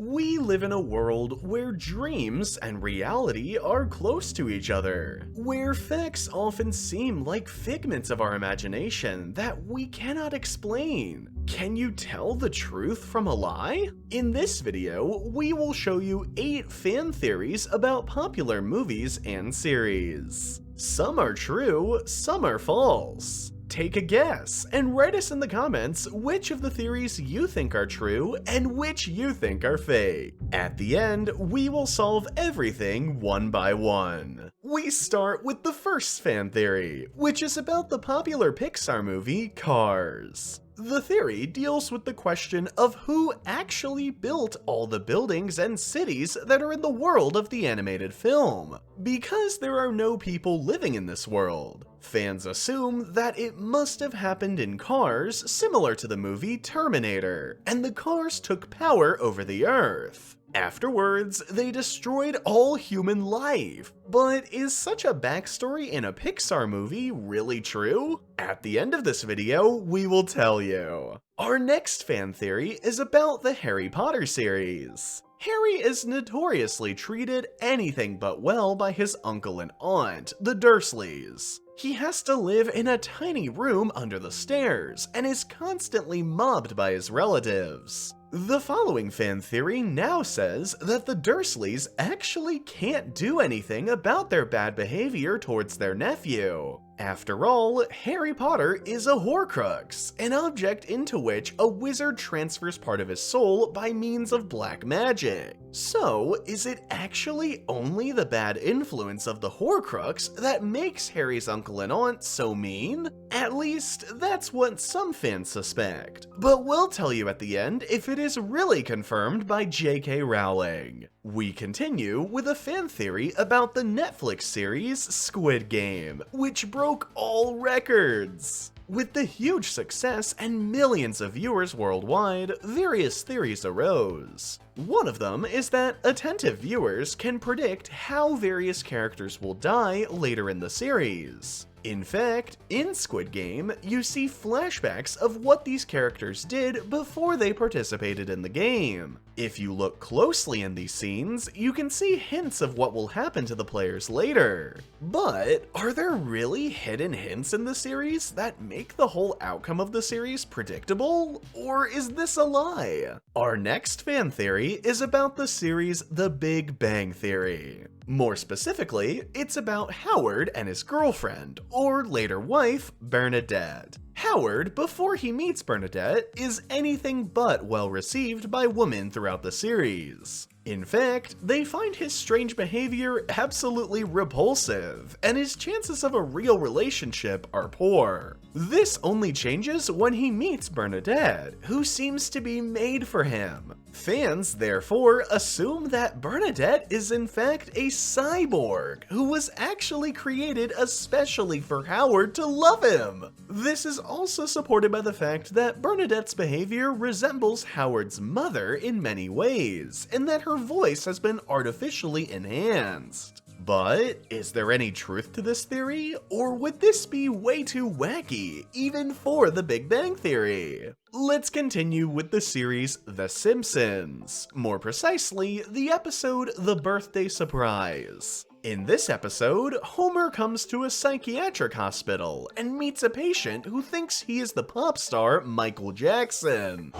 We live in a world where dreams and reality are close to each other, where facts often seem like figments of our imagination that we cannot explain. Can you tell the truth from a lie? In this video, we will show you 8 fan theories about popular movies and series. Some are true, some are false. Take a guess, and write us in the comments which of the theories you think are true and which you think are fake. At the end, we will solve everything one by one. We start with the first fan theory, which is about the popular Pixar movie Cars. The theory deals with the question of who actually built all the buildings and cities that are in the world of the animated film. Because there are no people living in this world, fans assume that it must have happened in Cars similar to the movie Terminator, and the cars took power over the Earth. Afterwards, they destroyed all human life. But is such a backstory in a Pixar movie really true? At the end of this video, we will tell you. Our next fan theory is about the Harry Potter series. Harry is notoriously treated anything but well by his uncle and aunt, the Dursleys. He has to live in a tiny room under the stairs and is constantly mobbed by his relatives. The following fan theory now says that the Dursleys actually can't do anything about their bad behavior towards their nephew. After all, Harry Potter is a Horcrux, an object into which a wizard transfers part of his soul by means of black magic. So, is it actually only the bad influence of the Horcrux that makes Harry's uncle and aunt so mean? At least, that's what some fans suspect. But we'll tell you at the end if it is really confirmed by J.K. Rowling. We continue with a fan theory about the Netflix series Squid Game, which broke all records. With the huge success and millions of viewers worldwide, various theories arose. One of them is that attentive viewers can predict how various characters will die later in the series. In fact, in Squid Game, you see flashbacks of what these characters did before they participated in the game. If you look closely in these scenes, you can see hints of what will happen to the players later. But are there really hidden hints in the series that make the whole outcome of the series predictable? Or is this a lie? Our next fan theory is about the series The Big Bang Theory. More specifically, it's about Howard and his girlfriend, or later wife, Bernadette. Howard, before he meets Bernadette, is anything but well received by women throughout the series. In fact, they find his strange behavior absolutely repulsive, and his chances of a real relationship are poor. This only changes when he meets Bernadette, who seems to be made for him. Fans, therefore, assume that Bernadette is in fact a cyborg who was actually created especially for Howard to love him. This is also supported by the fact that Bernadette's behavior resembles Howard's mother in many ways, and that her voice has been artificially enhanced. But is there any truth to this theory, or would this be way too wacky, even for the Big Bang Theory? Let's continue with the series The Simpsons, more precisely, the episode The Birthday Surprise. In this episode, Homer comes to a psychiatric hospital and meets a patient who thinks he is the pop star Michael Jackson.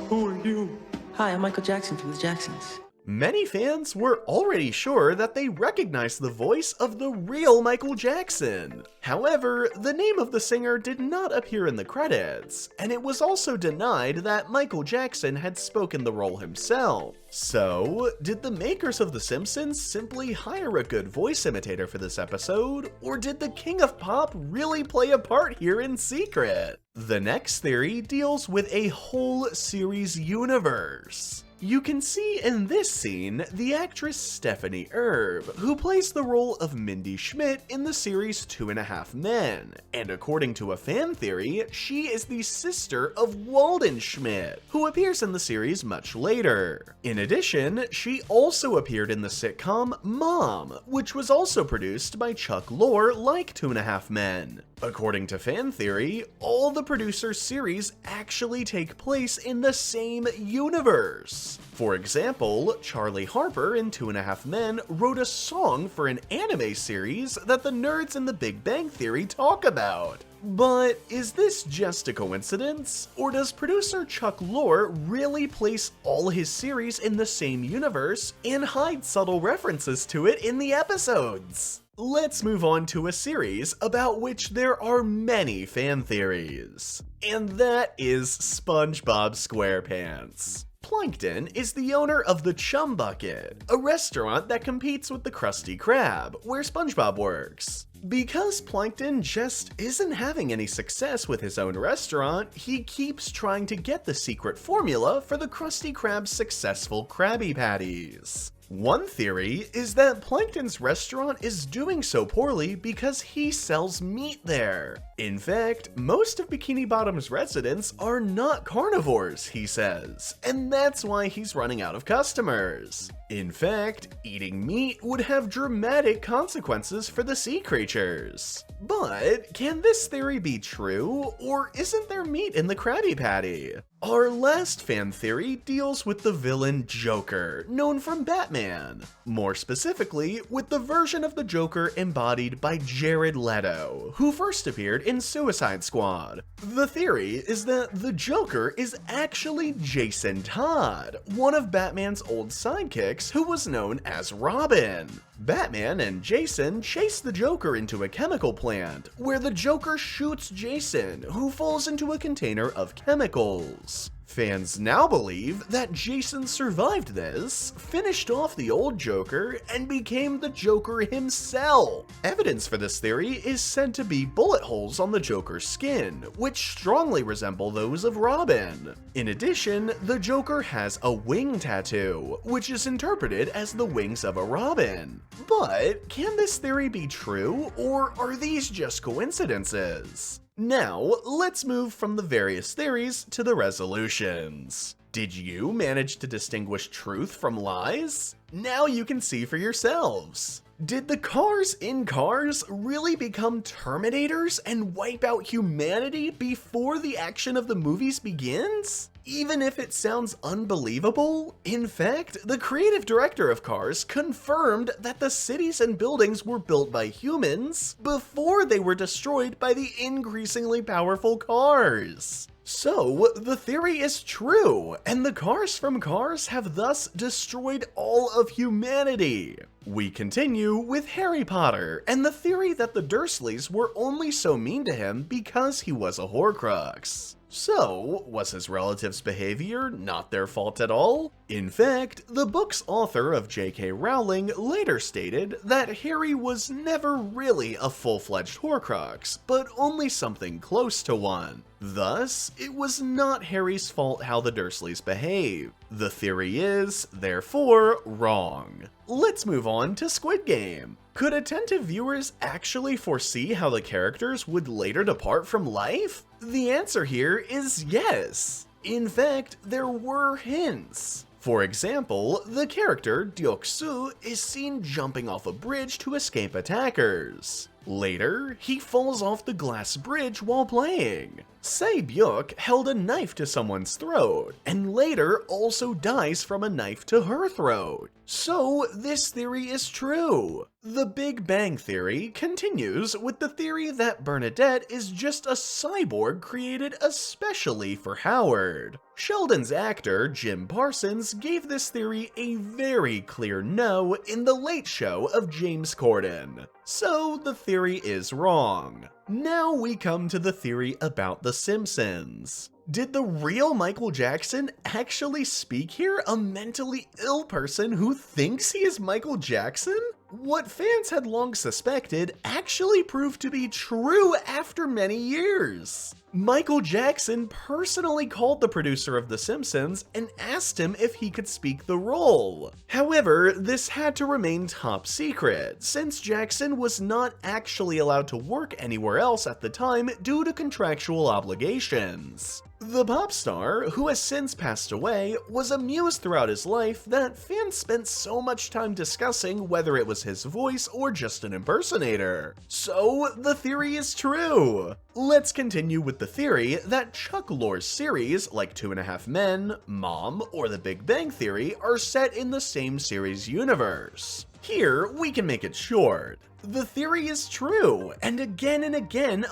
Who are you? Hi, I'm Michael Jackson from the Jacksons. Many fans were already sure that they recognized the voice of the real Michael Jackson. However, the name of the singer did not appear in the credits, and it was also denied that Michael Jackson had spoken the role himself. So, did the makers of The Simpsons simply hire a good voice imitator for this episode, or did the King of Pop really play a part here in secret? The next theory deals with a whole series universe. You can see in this scene the actress Stephanie Erb, who plays the role of Mindy Schmidt in the series 2.5 Men, and according to a fan theory, she is the sister of Walden Schmidt, who appears in the series much later. In addition, she also appeared in the sitcom Mom, which was also produced by Chuck Lorre like 2.5 Men. According to fan theory, all the producers' series actually take place in the same universe. characters. For example, Charlie Harper in 2.5 Men wrote a song for an anime series that the nerds in the Big Bang Theory talk about. But is this just a coincidence? Or does producer Chuck Lorre really place all his series in the same universe and hide subtle references to it in the episodes? Let's move on to a series about which there are many fan theories. And that is SpongeBob SquarePants. Plankton is the owner of the Chum Bucket, a restaurant that competes with the Krusty Krab, where SpongeBob works. Because Plankton just isn't having any success with his own restaurant, he keeps trying to get the secret formula for the Krusty Krab's successful Krabby Patties. One theory is that Plankton's restaurant is doing so poorly because he sells meat there. In fact, most of Bikini Bottom's residents are not carnivores, he says, and that's why he's running out of customers. In fact, eating meat would have dramatic consequences for the sea creatures. But can this theory be true, or isn't there meat in the Krabby Patty? Our last fan theory deals with the villain Joker, known from Batman. More specifically, with the version of the Joker embodied by Jared Leto, who first appeared in Suicide Squad. The theory is that the Joker is actually Jason Todd, one of Batman's old sidekicks who was known as Robin. Batman and Jason chase the Joker into a chemical plant, where the Joker shoots Jason, who falls into a container of chemicals. Fans now believe that Jason survived this, finished off the old Joker, and became the Joker himself. Evidence for this theory is said to be bullet holes on the Joker's skin, which strongly resemble those of Robin. In addition, the Joker has a wing tattoo, which is interpreted as the wings of a robin. But can this theory be true, or are these just coincidences? Now, let's move from the various theories to the resolutions. Did you manage to distinguish truth from lies? Now you can see for yourselves. Did the cars in Cars really become Terminators and wipe out humanity before the action of the movies begins? Even if it sounds unbelievable, in fact, the creative director of Cars confirmed that the cities and buildings were built by humans before they were destroyed by the increasingly powerful cars. So, the theory is true, and the cars from Cars have thus destroyed all of humanity. We continue with Harry Potter and the theory that the Dursleys were only so mean to him because he was a Horcrux. So, was his relatives' behavior not their fault at all? In fact, the book's author of J.K. Rowling later stated that Harry was never really a full-fledged Horcrux, but only something close to one. Thus, it was not Harry's fault how the Dursleys behave. The theory is, therefore, wrong. Let's move on to Squid Game. Could attentive viewers actually foresee how the characters would later depart from life? The answer here is yes. In fact, there were hints. For example, the character Deok-soo is seen jumping off a bridge to escape attackers. Later, he falls off the glass bridge while playing. Sae-byuk held a knife to someone's throat, and later also dies from a knife to her throat. So, this theory is true. The Big Bang Theory continues with the theory that Bernadette is just a cyborg created especially for Howard. Sheldon's actor, Jim Parsons, gave this theory a very clear no in The Late Show of James Corden. So, the theory is wrong. Now we come to the theory about The Simpsons. Did the real Michael Jackson actually speak here, a mentally ill person who thinks he is Michael Jackson? What fans had long suspected actually proved to be true after many years. Michael Jackson personally called the producer of The Simpsons and asked him if he could speak the role. However, this had to remain top secret, since Jackson was not actually allowed to work anywhere else at the time due to contractual obligations. The pop star, who has since passed away, was amused throughout his life that fans spent so much time discussing whether it was his voice or just an impersonator. So, the theory is true! Let's continue with the theory that Chuck Lorre's series, like 2.5 Men, Mom, or The Big Bang Theory, are set in the same series universe. Here, we can make it short. The theory is true, and again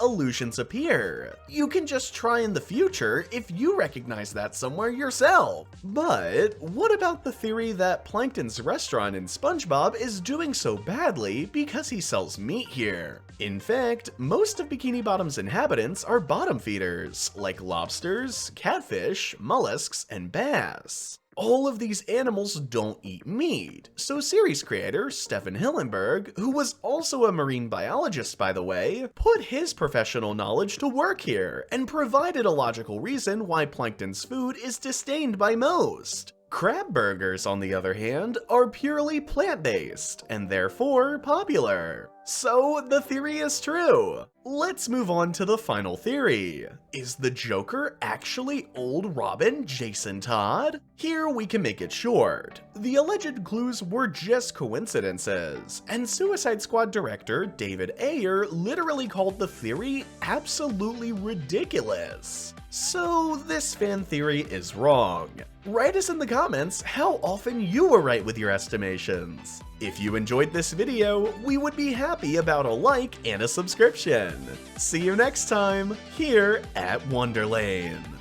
illusions appear. You can just try in the future if you recognize that somewhere yourself. But what about the theory that Plankton's restaurant in SpongeBob is doing so badly because he sells meat here? In fact, most of Bikini Bottom's inhabitants are bottom feeders, like lobsters, catfish, mollusks, and bass. All of these animals don't eat meat, so series creator Stephen Hillenburg, who was also a marine biologist by the way, put his professional knowledge to work here and provided a logical reason why Plankton's food is disdained by most. Crab burgers, on the other hand, are purely plant-based, and therefore popular. So the theory is true. Let's move on to the final theory. Is the Joker actually old Robin Jason Todd? Here we can make it short. The alleged clues were just coincidences, and Suicide Squad director David Ayer literally called the theory absolutely ridiculous. So this fan theory is wrong. Write us in the comments how often you were right with your estimations. If you enjoyed this video, we would be happy about a like and a subscription. See you next time, here at Wonderlane.